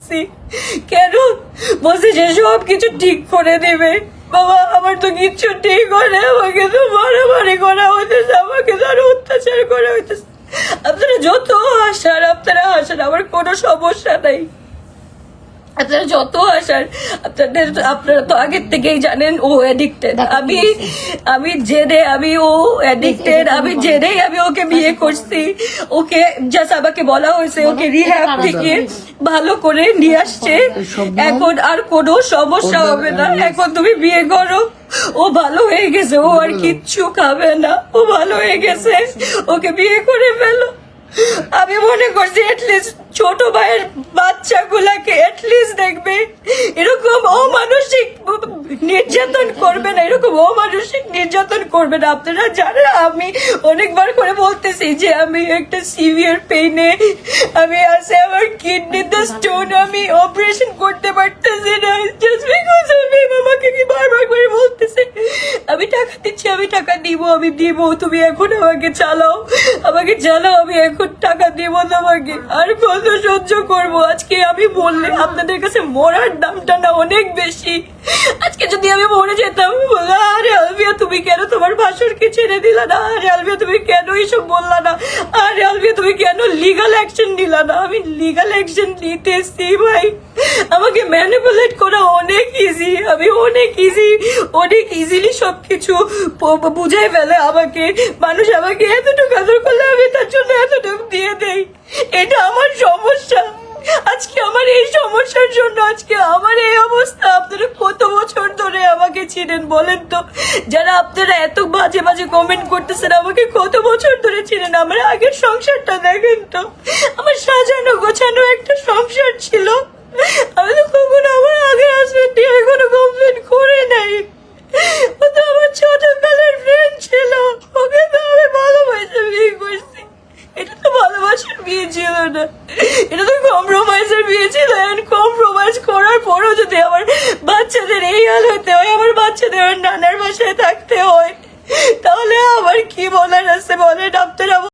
করছি, কেন বলছে যে সব কিছু ঠিক করে দেবে। বাবা আমার তো কিচ্ছু ঠিক হয় না, আমাকে তো মারামারি করা হইতেছে, আমাকে তো আরো অত্যাচার করা হইতেছে। আপনারা যত আসার আপনারা আসার, আমার কোনো সমস্যা নাই। আপনারা যত আসার, আপনারা তো আগের থেকেই জানেন ও অ্যাডিক্টেড। আমি জেনে ও অ্যাডিক্টেড, আমি জেনেই আমি ওকে বিয়ে করছি। ওকে জাস্ট আমাকে বলা হয়েছে ওকে রিহ্যাব থেকে ভালো করে নিয়ে আসছে, এখন আর কোনো সমস্যা হবে না, এখন তুমি বিয়ে করো। ও ভালো হয়ে গেছে, ও আর কিচ্ছু খাবে না, ও ভালো হয়ে গেছে, ওকে বিয়ে করে ফেলো। আমি মনে করছি এটলিস্ট ছোট ভাইয়ের বাচ্চাগুলাকে এটলিস্ট দেখবে, এরকম অমানসিক নির্যাতন করবে না, এরকম অমানসিক নির্যাতন করবে না। আপনারা জানেন আমি অনেকবার করে বলতেছি যে আমি একটা সিভিয়ার পেইনে আমি আছে, আমার কিডনিতে স্টোন, আমি অপারেশন করতে পারতেছি না, জাস্ট বিকজ আমি মামাকে কি বারবার করে বলতেছি আমি টাকা দিচ্ছি, আমি টাকা দিব, আমি দিব, তুমি এখন আমাকে চালাও, আমাকে চালাও, আমি এখন টাকা দিব তোমাকে, আর কত সহ্য করবো। আজকে আমি বললে আপনাদের কাছে মরার দামটা না অনেক বেশি। আজকে যদি আমি মরে যেতাম, আরে আলভিয়া তুমি কেন তোমার ভাসুরকে ছেড়ে দিলা না, আরে আলভিয়া তুমি কেন এইসব বললা না, আরে আলভিয়া তুমি কেন লিগাল অ্যাকশন নিলা না। আমি লিগাল অ্যাকশন নিতেছি ভাই, আমাকে ম্যানিপুলেট করা অনেক ইজি, আমি অনেক ইজিলি সবকিছু বুঝাই ফেলে আমাকে মানুষ, আমাকে এতটুকু আদর করলে আমি তার জন্য এতটুকু দিয়ে দেই। এটা আমার সমস্যা, আজকে আমার এই সমস্যার জন্য আজকে আমার এই অবস্থা। আপনারা কত বছর ধরে আমাকে চিনেন বলেন তো, যারা আপনারা এত বাজে বাজে কমেন্ট করতেছেন আমাকে কত বছর ধরে চিনেন। আমার আগের সংসারটা দেখেন তো, আমার সাজানো গোছানো একটা সংসার ছিল, আমি তো কখনো আমার আগের হাজবেন্ড নিয়ে কোনো কমপ্লেন করে নাই। ও তো আমার ছোটকালের ফ্রেন্ড ছিল, ওকে তো আমি ভালোবাসে বিয়ে করছি। এটা তো ভালোবাসার বিয়ে ছিল না, এটা তো কম্প্রোমাইজের বিয়ে ছিল। কম্প্রোমাইজ করার পরও যদি আমার বাচ্চাদের এই হাল হতে হয়, আমার বাচ্চাদের নানার বাসায় থাকতে হয়, তাহলে আমার কি বলার আছে বলেন আপনারা।